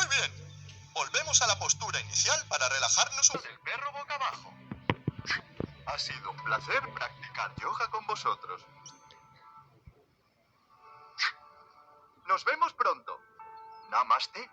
Muy bien. Volvemos a la postura inicial para relajarnos un... El perro boca abajo. Ha sido un placer practicar yoga con vosotros. Nos vemos pronto. Namaste.